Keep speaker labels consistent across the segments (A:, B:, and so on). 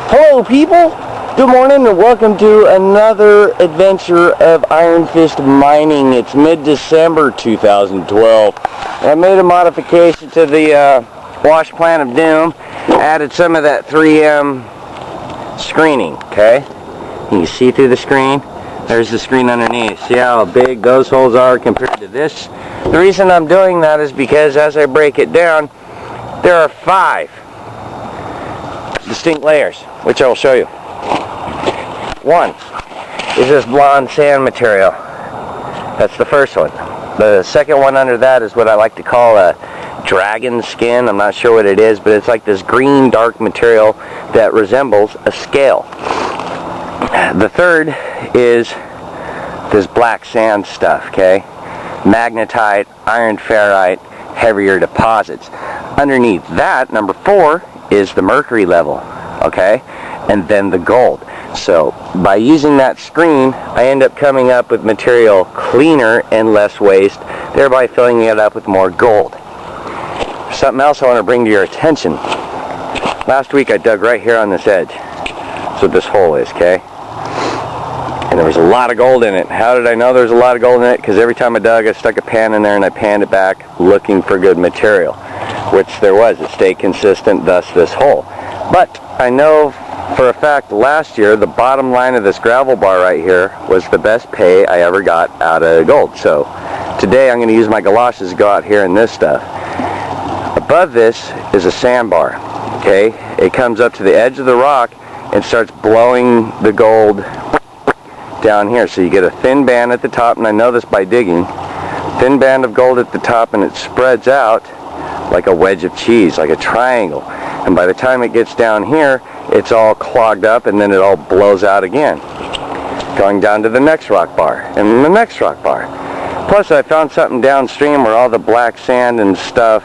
A: Hello people, good morning and welcome to another adventure of Iron Fist mining. It's mid-December 2012. I made a modification to the wash plant of doom, added some of that 3M screening, okay? You can see through the screen, there's the screen underneath. See how big those holes are compared to this? The reason I'm doing that is because as I break it down, there are 5 distinct layers, which I will show you. One is this blonde sand material. That's the first one. The second one under that is what I like to call a dragon skin. I'm not sure what it is, but it's like this green dark material that resembles a scale. The third is this black sand stuff, okay? Magnetite, iron ferrite, heavier deposits. Underneath that, number 4, is the mercury level, okay? And then the gold. So by using that screen, I end up coming up with material cleaner and less waste, thereby filling it up with more gold. Something else I want to bring to your attention. Last week I dug right here on this edge. That's what this hole is, okay? And there was a lot of gold in it. How did I know there was a lot of gold in it? Because every time I dug, I stuck a pan in there and I panned it back looking for good material, which there was. It stayed consistent, thus this hole. But I know for a fact last year the bottom line of this gravel bar right here was the best pay I ever got out of gold. So today I'm going to use my galoshes to go out here in this stuff. Above this is a sandbar, okay? It comes up to the edge of the rock and starts blowing the gold down here. So you get a thin band at the top, and I know this by digging. Thin band of gold at the top, and it spreads out like a wedge of cheese, like a triangle. And by the time it gets down here, it's all clogged up and then it all blows out again. Going down to the next rock bar and the next rock bar. Plus I found something downstream where all the black sand and stuff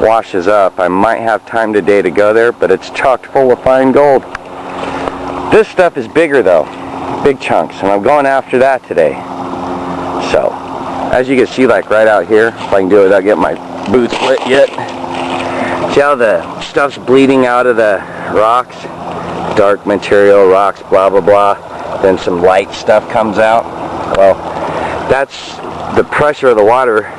A: washes up. I might have time today to go there, but it's chocked full of fine gold. This stuff is bigger though, big chunks, and I'm going after that today. So, as you can see, like right out here, if I can do it without getting my boots wet yet. See how the stuff's bleeding out of the rocks? Dark material, rocks, blah, blah, blah. Then some light stuff comes out. Well, that's the pressure of the water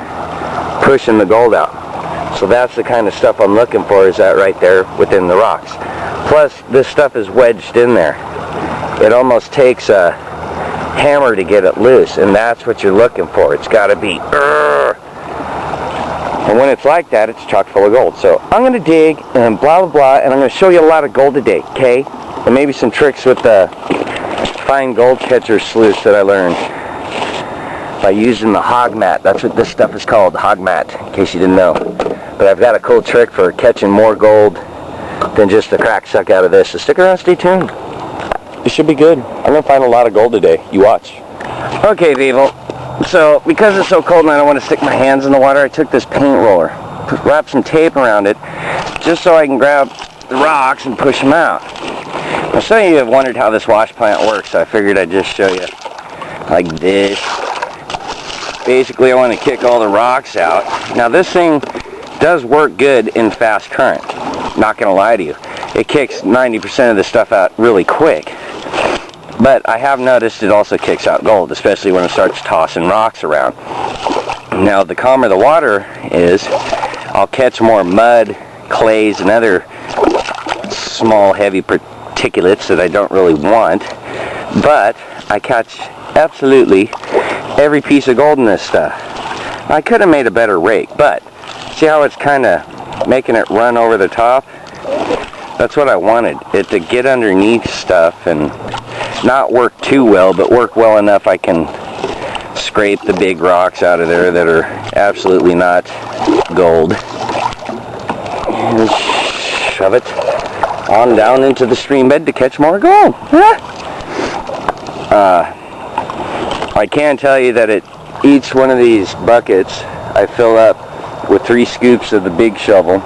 A: pushing the gold out. So that's the kind of stuff I'm looking for, is that right there within the rocks. Plus, this stuff is wedged in there. It almost takes a hammer to get it loose, and that's what you're looking for. It's got to be and when it's like that, it's chock full of gold. So I'm going to dig and blah, blah, blah, and I'm going to show you a lot of gold today, okay? And maybe some tricks with the fine gold catcher sluice that I learned by using the hog mat. That's what this stuff is called, hog mat, in case you didn't know. But I've got a cool trick for catching more gold than just the crack suck out of this. So stick around, stay tuned. It should be good. I'm going to find a lot of gold today. You watch. Okay, people. So, because it's so cold and I don't want to stick my hands in the water, I took this paint roller, wrapped some tape around it, just so I can grab the rocks and push them out. Now, some of you have wondered how this wash plant works, so I figured I'd just show you like this. Basically, I want to kick all the rocks out. Now, this thing does work good in fast current. Not going to lie to you. It kicks 90% of the stuff out really quick. But I have noticed it also kicks out gold, especially when it starts tossing rocks around. Now, the calmer the water is, I'll catch more mud, clays, and other small, heavy particulates that I don't really want. But I catch absolutely every piece of gold in this stuff. I could have made a better rake, but see how it's kind of making it run over the top? That's what I wanted, it to get underneath stuff and not work too well, but work well enough I can scrape the big rocks out of there that are absolutely not gold. And shove it on down into the stream bed to catch more gold. I can tell you that at each one of these buckets I fill up with 3 scoops of the big shovel.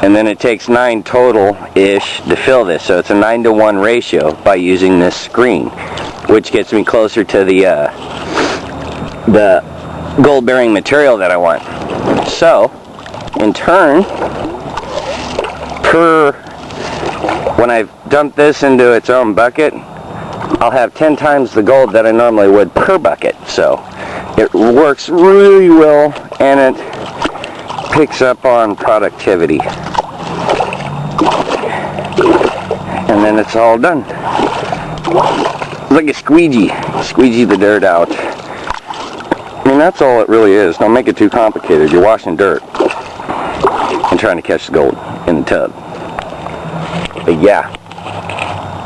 A: And then it takes 9 total-ish to fill this. So it's a 9-to-1 ratio by using this screen, which gets me closer to the gold-bearing material that I want. So, in turn, per when I've dumped this into its own bucket, I'll have 10 times the gold that I normally would per bucket. So it works really well, and it picks up on productivity. And then it's all done. It's like a squeegee. Squeegee the dirt out. I mean, that's all it really is. Don't make it too complicated. You're washing dirt and trying to catch the gold in the tub. But yeah,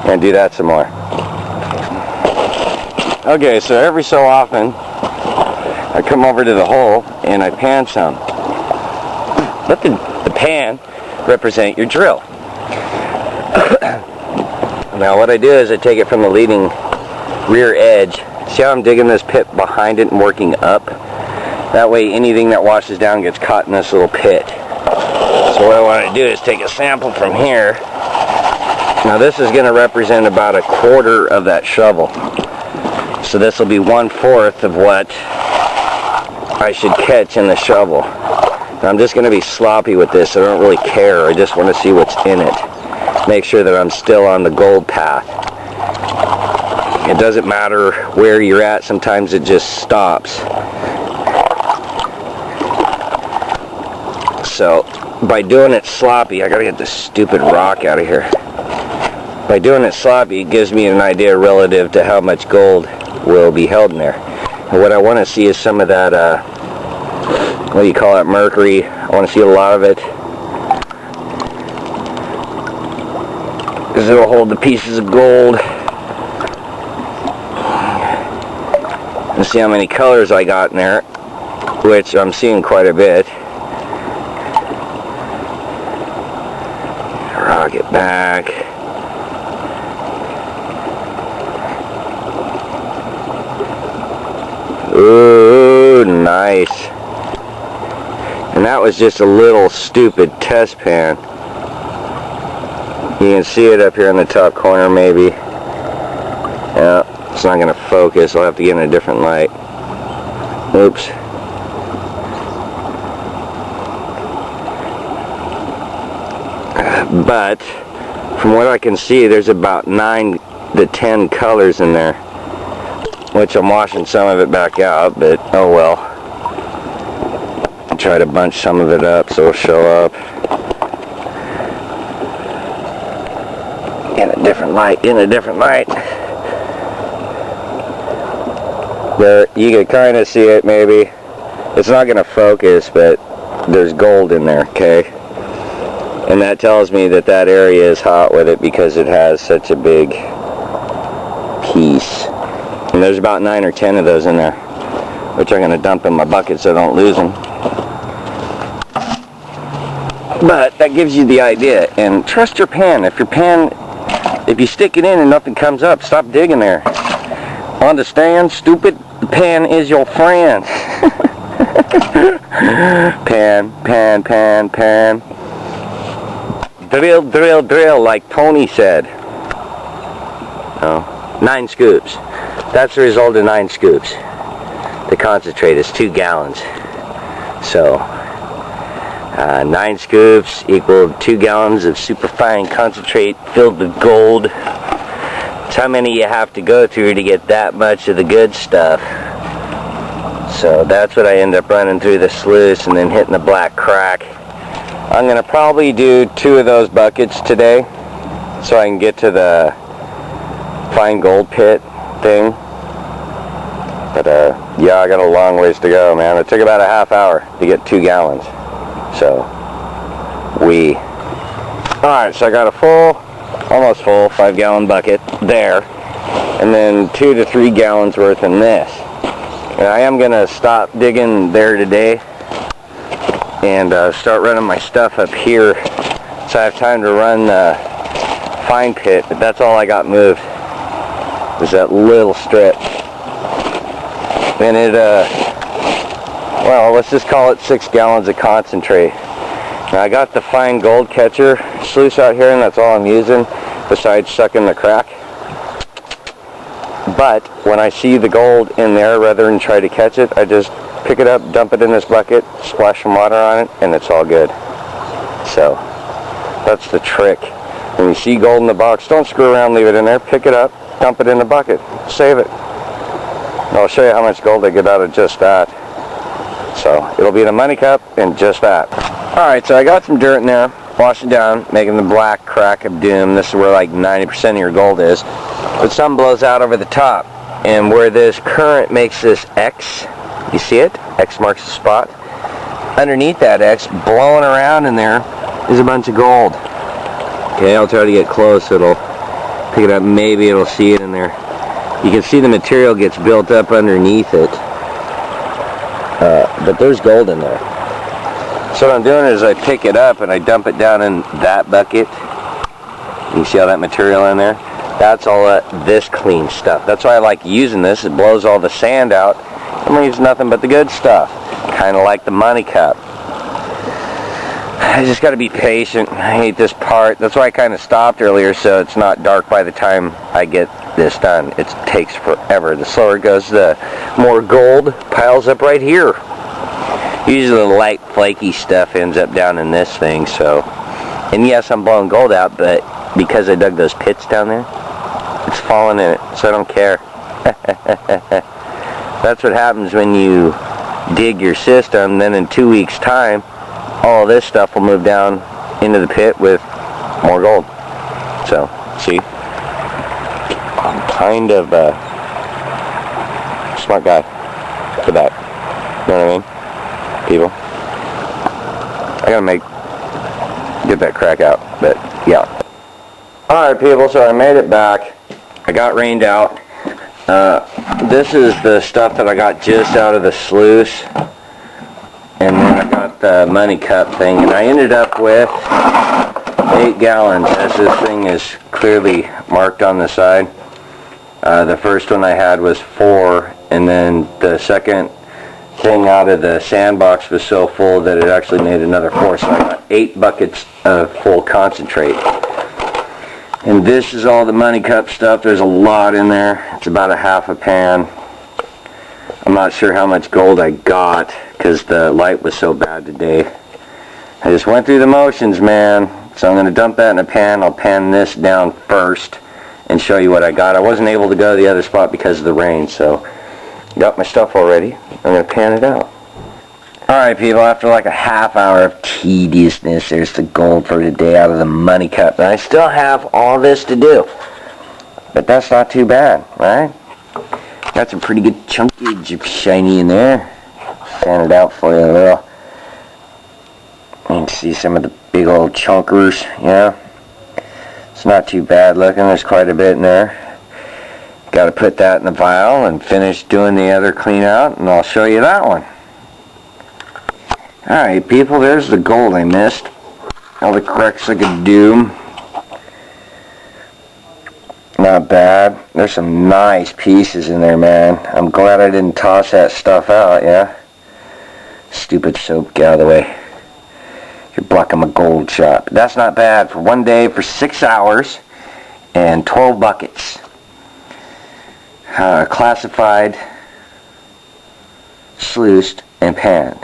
A: I'm going to do that some more. Okay, so every so often, I come over to the hole and I pan some. Let the pan represent your drill. Now what I do is I take it from the leading rear edge. See how I'm digging this pit behind it and working up? That way anything that washes down gets caught in this little pit. So what I want to do is take a sample from here. Now this is going to represent about 1/4 of that shovel. So this will be 1/4 of what I should catch in the shovel. Now I'm just going to be sloppy with this. I don't really care. I just want to see what's in it. Make sure that I'm still on the gold path. It doesn't matter where you're at. Sometimes it just stops. So by doing it sloppy, I gotta get this stupid rock out of here. By doing it sloppy, it gives me an idea relative to how much gold will be held in there. And what I want to see is some of that, what do you call it, mercury. I want to see a lot of it, because it'll hold the pieces of gold. And see how many colors I got in there, which I'm seeing quite a bit. Rock it back. Ooh, nice. And that was just a little stupid test pan. You can see it up here in the top corner maybe. Yeah, it's not going to focus. I'll have to get in a different light. Oops. But from what I can see, there's about 9 to 10 colors in there, which I'm washing some of it back out, but oh well. I'll try to bunch some of it up so it'll show up in a different light, There, you can kind of see it maybe. It's not going to focus, but there's gold in there, okay? And that tells me that that area is hot with it because it has such a big piece. And there's about 9 or 10 of those in there, which I'm going to dump in my bucket so I don't lose them. But that gives you the idea. And trust your pan. If you stick it in and nothing comes up, stop digging there. Understand, stupid? The pan is your friend. Pan. Drill, drill, drill, like Tony said. Oh, 9 scoops. That's the result of 9 scoops. The concentrate is 2 gallons. So, 9 scoops equal 2 gallons of superfine concentrate filled with gold. That's how many you have to go through to get that much of the good stuff. So that's what I end up running through the sluice and then hitting the black crack. I'm going to probably do 2 of those buckets today so I can get to the fine gold pit thing. But yeah, I got a long ways to go, man. It took about a half hour to get 2 gallons. So, alright, so I got a full, almost full, 5-gallon bucket there. And then 2 to 3 gallons worth in this. And I am going to stop digging there today and start running my stuff up here so I have time to run the fine pit. But that's all I got moved, is that little strip. And it, well, let's just call it 6 gallons of concentrate. Now I got the fine gold catcher sluice out here, and that's all I'm using besides sucking the crack. But when I see the gold in there, rather than try to catch it, I just pick it up, dump it in this bucket, splash some water on it, and it's all good. So that's the trick. When you see gold in the box, don't screw around, leave it in there. Pick it up, dump it in the bucket, save it. I'll show you how much gold I get out of just that. So it'll be in a money cup and just that. Alright, so I got some dirt in there, wash it down, making the black crack of doom. This is where like 90% of your gold is. But some blows out over the top. And where this current makes this X, you see it? X marks the spot. Underneath that X, blowing around in there, is a bunch of gold. Okay, I'll try to get close so it'll pick it up. Maybe it'll see it in there. You can see the material gets built up underneath it. But there's gold in there. So what I'm doing is I pick it up and I dump it down in that bucket. You see all that material in there? That's all this clean stuff. That's why I like using this. It blows all the sand out and leaves nothing but the good stuff. Kind of like the money cup. I just got to be patient. I hate this part. That's why I kind of stopped earlier, so it's not dark by the time I get this done. It takes forever. The slower it goes, the more gold piles up right here. Usually the light flaky stuff ends up down in this thing. So, and yes, I'm blowing gold out, but because I dug those pits down there, it's falling in it, so I don't care. That's what happens when you dig your system. Then in 2 weeks time, all of this stuff will move down into the pit with more gold. So, see? I'm kind of a smart guy for that. You know what I mean? People. I gotta get that crack out, but yeah. Alright people, so I made it back. I got rained out. This is the stuff that I got just out of the sluice. And then I got the money cup thing, and I ended up with 8 gallons, as this thing is clearly marked on the side. The first one I had was 4, and then the second thing out of the sandbox was so full that it actually made another 4, so I got 8 buckets of full concentrate. And this is all the money cup stuff. There's a lot in there. It's about a half a pan. I'm not sure how much gold I got because the light was so bad today. I just went through the motions, man. So I'm going to dump that in a pan. I'll pan this down first and show you what I got. I wasn't able to go to the other spot because of the rain, so got my stuff already. I'm going to pan it out. Alright people, after like a half hour of tediousness, there's the gold for today out of the money cup. And I still have all this to do. But that's not too bad, right? Got some pretty good chunkage of shiny in there. Fan it out for you a little. You can see some of the big old chunkers, yeah. It's not too bad looking. There's quite a bit in there. Got to put that in the vial and finish doing the other clean out, and I'll show you that one. Alright people, there's the gold I missed. All the cracks I could do. Not bad. There's some nice pieces in there, man. I'm glad I didn't toss that stuff out, yeah? Stupid soap, get out of the way. You're blocking my gold shot. But that's not bad for one day for 6 hours and 12 buckets. Classified, sluiced, and panned.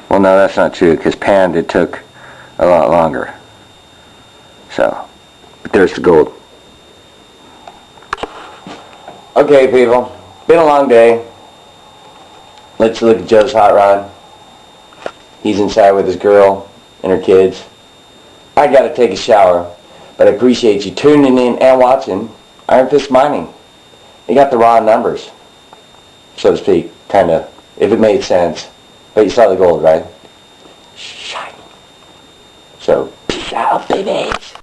A: Well, no, that's not true, because panned it took a lot longer. So, but there's the gold. Okay, people. Been a long day. Let's look at Joe's hot rod. He's inside with his girl and her kids. I gotta take a shower, but I appreciate you tuning in and watching Iron Fist Mining. You got the raw numbers, so to speak, kind of, if it made sense. But you saw the gold, right? Shiny. So, peace out, babies.